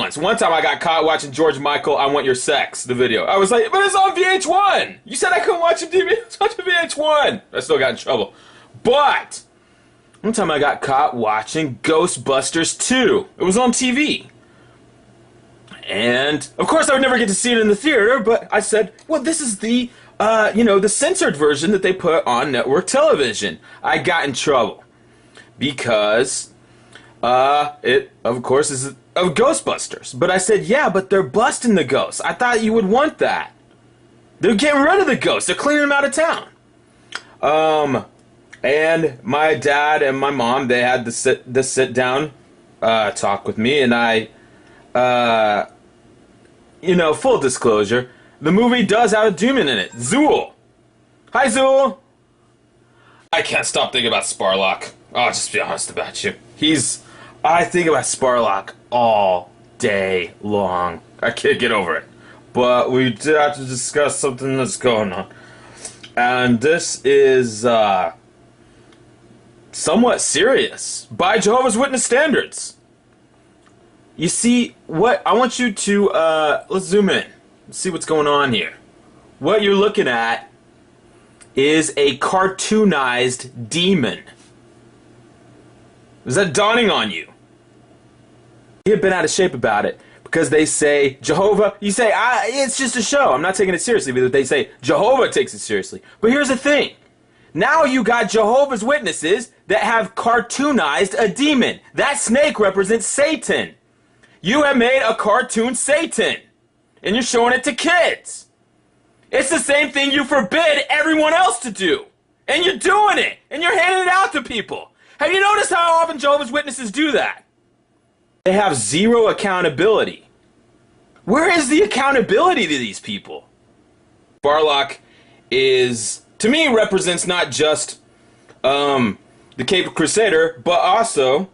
once. One time I got caught watching George Michael, I Want Your Sex, the video. I was like, but it's on VH1! You said I couldn't watch it on VH1! I still got in trouble. But, one time I got caught watching Ghostbusters 2. It was on TV. And, of course, I would never get to see it in the theater, but I said, well, this is the, the censored version that they put on network television. I got in trouble. Because, it, of course, is of Ghostbusters. But I said, yeah, but they're busting the ghosts. I thought you would want that. They're getting rid of the ghosts. They're cleaning them out of town. And my dad and my mom, they had the sit down talk with me, and I, full disclosure, the movie does have a demon in it. Zool. Hi, Zool. I can't stop thinking about Sparlock. I'll just be honest about you. I think about Sparlock all day long. I can't get over it. But we did have to discuss something that's going on. And this is, somewhat serious by Jehovah's Witness standards. You see, what I want you to, let's zoom in. Let's see what's going on here. What you're looking at is a cartoonized demon. Is that dawning on you? You've been out of shape about it because they say Jehovah, you say, it's just a show, I'm not taking it seriously, but they say Jehovah takes it seriously. But here's the thing. Now you got Jehovah's Witnesses that have cartoonized a demon. That snake represents Satan. You have made a cartoon Satan, and you're showing it to kids. It's the same thing you forbid everyone else to do. And you're doing it, and you're handing it out to people. Have you noticed how often Jehovah's Witnesses do that? They have zero accountability. Where is the accountability to these people? Sparlock is, to me, represents not just the Cape Crusader, but also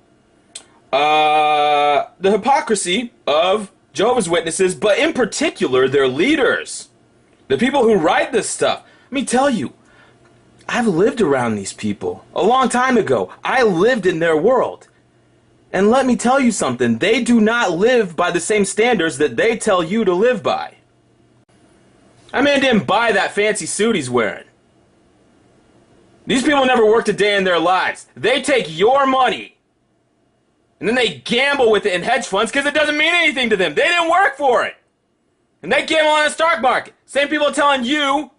the hypocrisy of Jehovah's Witnesses, but in particular their leaders. The people who write this stuff. Let me tell you, I've lived around these people a long time ago. I lived in their world. And let me tell you something, they do not live by the same standards that they tell you to live by. That man didn't buy that fancy suit he's wearing. These people never worked a day in their lives. They take your money, and then they gamble with it in hedge funds because it doesn't mean anything to them. They didn't work for it. And they gamble on the stock market. Same people telling you,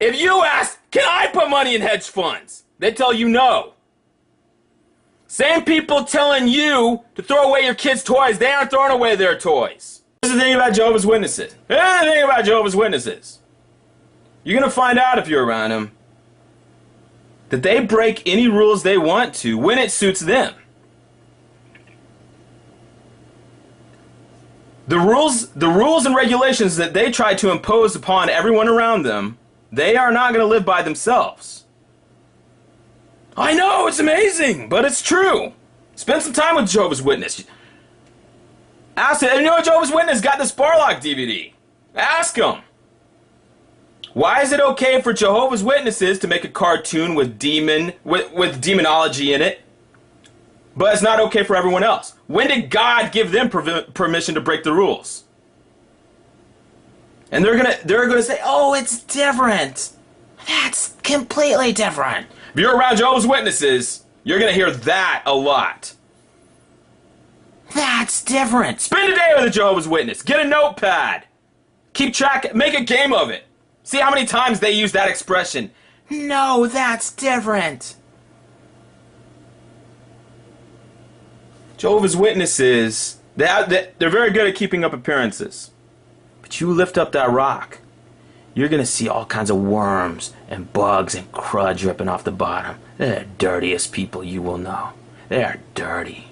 if you ask, can I put money in hedge funds? They tell you no. Same people telling you to throw away your kids' toys, they aren't throwing away their toys. Here's the thing about Jehovah's Witnesses. Here's the thing about Jehovah's Witnesses. You're going to find out if you're around them that they break any rules they want to when it suits them. The rules and regulations that they try to impose upon everyone around them, they are not going to live by themselves. I know, it's amazing, but it's true. Spend some time with Jehovah's Witness. Ask him, you know, Jehovah's Witness got the Sparlock DVD. Ask him. Why is it okay for Jehovah's Witnesses to make a cartoon with demonology in it, but it's not okay for everyone else? When did God give them permission to break the rules? And they're gonna say, oh, it's different. That's completely different. If you're around Jehovah's Witnesses, you're gonna hear that a lot. That's different. Spend a day with a Jehovah's Witness. Get a notepad. Keep track. Make a game of it. See how many times they use that expression. No, that's different. Jehovah's Witnesses, they're very good at keeping up appearances. But you lift up that rock, you're going to see all kinds of worms and bugs and crud dripping off the bottom. They're the dirtiest people you will know. They are dirty.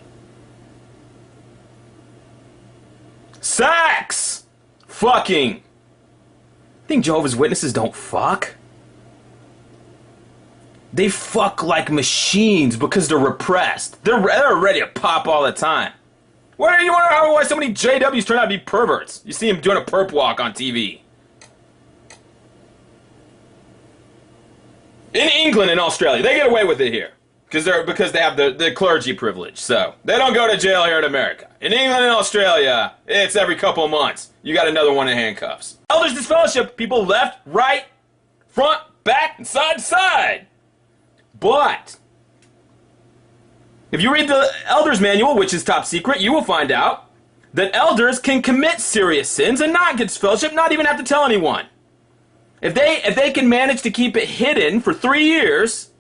Sex! Fucking! Think Jehovah's Witnesses don't fuck? They fuck like machines because they're repressed. They're ready to pop all the time. Why do you wonder why so many JWs turn out to be perverts? You see them doing a perp walk on TV. In England and Australia, they get away with it here. because they have the clergy privilege. So they don't go to jail here in America. In England and Australia, it's every couple of months. You got another one in handcuffs. Elders disfellowship people left, right, front, back, and side to side. But if you read the Elders Manual, which is top secret, you will find out that elders can commit serious sins and not get disfellowship, not even have to tell anyone. If they can manage to keep it hidden for 3 years,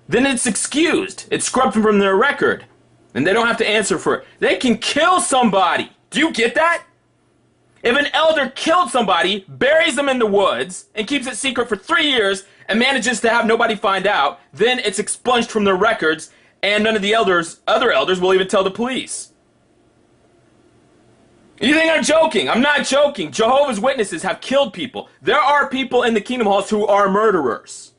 then it's excused. It's scrubbed from their record. And they don't have to answer for it. They can kill somebody. Do you get that? If an elder killed somebody, buries them in the woods, and keeps it secret for 3 years, and manages to have nobody find out, then it's expunged from their records, and none of the other elders will even tell the police. You think I'm joking? I'm not joking. Jehovah's Witnesses have killed people. There are people in the Kingdom Halls who are murderers.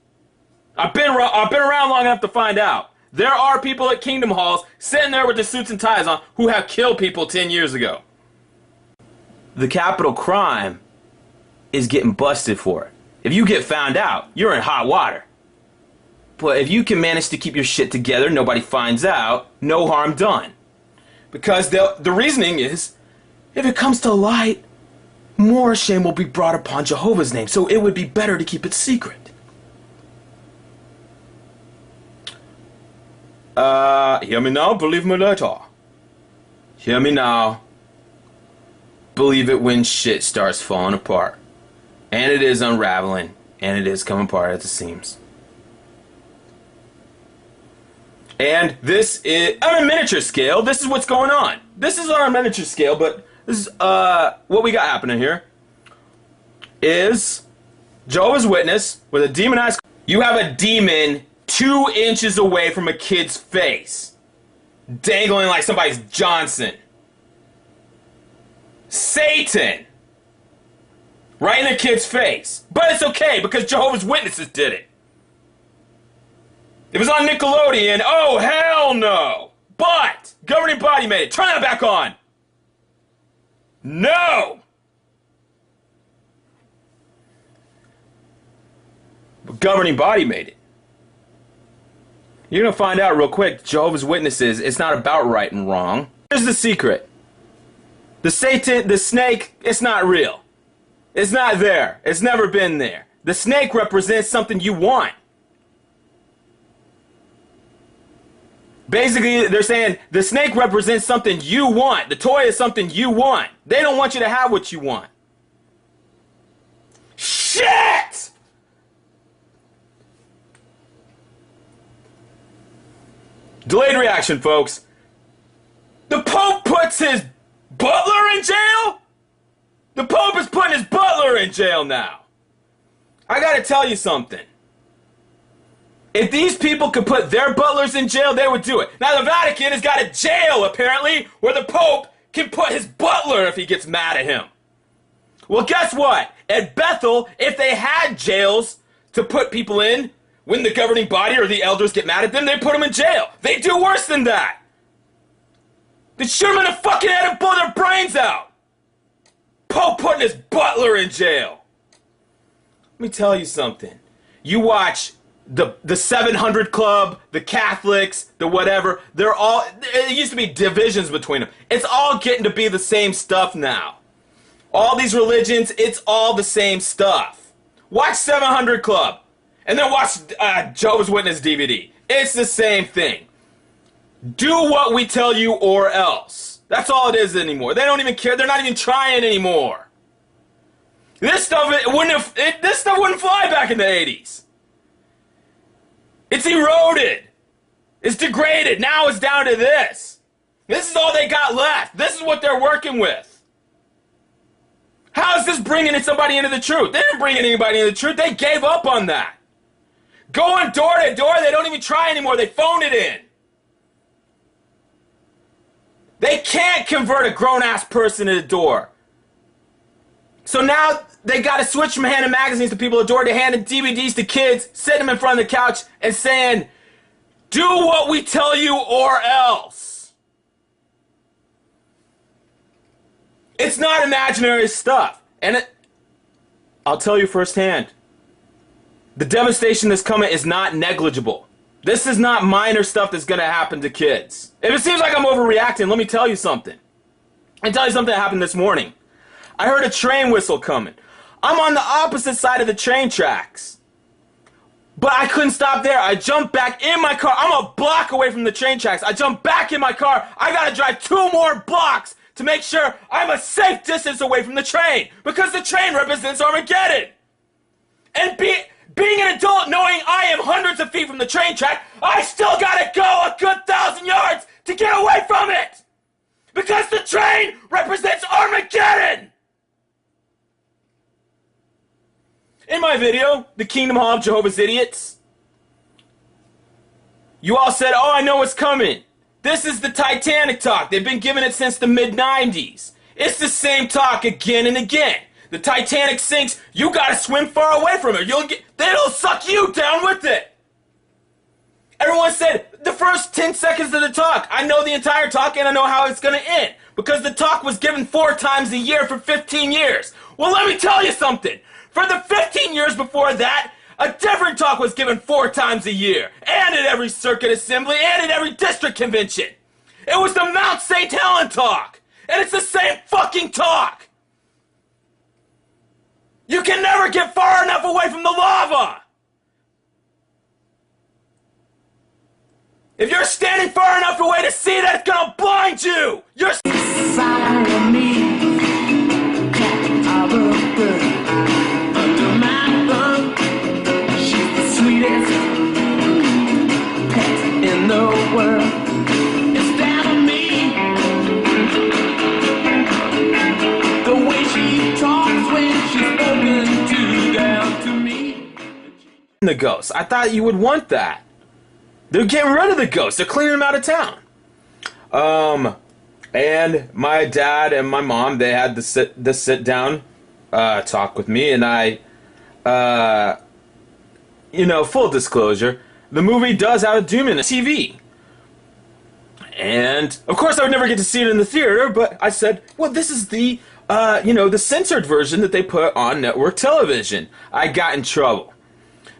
I've been around long enough to find out. There are people at Kingdom Halls sitting there with the suits and ties on who have killed people 10 years ago. The capital crime is getting busted for it. If you get found out, you're in hot water. But if you can manage to keep your shit together, nobody finds out, no harm done. Because the reasoning is, if it comes to light, more shame will be brought upon Jehovah's name, so it would be better to keep it secret. Hear me now, believe me later. Hear me now. Believe it when shit starts falling apart. And it is unraveling, and it is coming apart at the seams. And this is, on a miniature scale, this is what's going on. This is on a miniature scale, but this is, what we got happening here is Jehovah's Witness with a demonized... You have a demon 2 inches away from a kid's face, dangling like somebody's Johnson. Satan! Right in a kid's face. But it's okay, because Jehovah's Witnesses did it. If it was on Nickelodeon, oh hell no! But, governing body made it. Turn that back on! No! But governing body made it. You're gonna find out real quick, Jehovah's Witnesses, it's not about right and wrong. Here's the secret. The snake, it's not real. It's not there. It's never been there. The snake represents something you want. Basically, they're saying the snake represents something you want. The toy is something you want. They don't want you to have what you want. Shit! Delayed reaction, folks. The Pope puts his butler in jail? The Pope is putting his butler in jail now. I gotta tell you something. If these people could put their butlers in jail, they would do it. Now the Vatican has got a jail, apparently, where the Pope can put his butler if he gets mad at him. Well, guess what? At Bethel, if they had jails to put people in, when the governing body or the elders get mad at them, they put them in jail. They do worse than that. They shoot them in the fucking head and blow their brains out. Pope putting his butler in jail. Let me tell you something. You watch the 700 Club, the Catholics, the whatever, they're all, it used to be divisions between them. It's all getting to be the same stuff now. All these religions, it's all the same stuff. Watch 700 Club, and then watch Jehovah's Witness DVD. It's the same thing. Do what we tell you or else. That's all it is anymore. They don't even care. They're not even trying anymore. This stuff wouldn't fly back in the 80s. It's eroded. It's degraded. Now it's down to this. This is all they got left. This is what they're working with. How is this bringing somebody into the truth? They didn't bring anybody into the truth. They gave up on that. Going door to door, they don't even try anymore. They phone it in. They can't convert a grown-ass person at a door. So now they got to switch from handing magazines to people at the door to handing DVDs to kids, sitting them in front of the couch and saying, do what we tell you or else. It's not imaginary stuff. And I'll tell you firsthand, the devastation that's coming is not negligible. This is not minor stuff that's gonna happen to kids. If it seems like I'm overreacting, let me tell you something. Let me tell you something that happened this morning. I heard a train whistle coming. I'm on the opposite side of the train tracks. But I couldn't stop there. I jumped back in my car. I'm a block away from the train tracks. I jumped back in my car. I gotta drive 2 more blocks to make sure I'm a safe distance away from the train. Because the train represents Armageddon. And being an adult, knowing I am hundreds of feet from the train track, I still gotta go a good 1,000 yards to get away from it. Because the train represents Armageddon. In my video, The Kingdom Hall of Jehovah's Idiots, you all said, oh, I know what's coming. This is the Titanic talk. They've been giving it since the mid-90s. It's the same talk again and again. The Titanic sinks, you gotta swim far away from it. It'll suck you down with it. Everyone said, the first 10 seconds of the talk, I know the entire talk and I know how it's gonna end. Because the talk was given 4 times a year for 15 years. Well, let me tell you something. For the 15 years before that, a different talk was given 4 times a year, and at every circuit assembly, and at every district convention. It was the Mount St. Helen talk, and it's the same fucking talk. You can never get far enough away from the lava. If you're standing far enough away to see that, it's gonna blind you. You're follow me. In the world, it's down to me. The way she talks when she's spoken to down to me. The ghosts. I thought you would want that. They're getting rid of the ghosts. They're cleaning them out of town. And my dad and my mom, they had the sit down talk with me, and I, full disclosure, the movie does have a Doom in the TV. And, of course, I would never get to see it in the theater, but I said, well, this is the, the censored version that they put on network television. I got in trouble.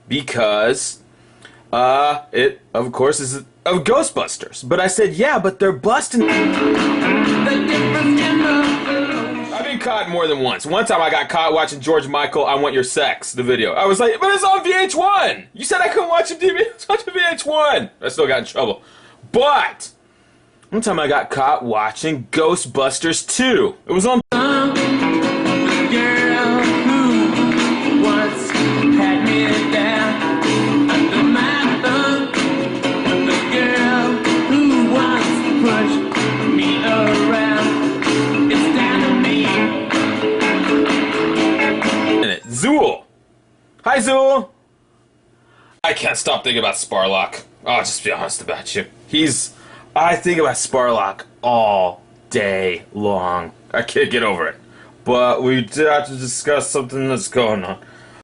Because, it, of course, is of Ghostbusters. But I said, yeah, but they're busting... I've been caught more than once. One time I got caught watching George Michael, I Want Your Sex, the video. I was like, but it's on VH1! You said I couldn't watch it on VH1! I still got in trouble. But, one time I got caught watching Ghostbusters 2. It was on... The girl who once had me down under my thumb. The girl who once pushed me around. It's down to me. Zool! Hi, Zool! I can't stop thinking about Sparlock. I'll just be honest about you. I think about Sparlock all day long. I can't get over it. But we did have to discuss something that's going on.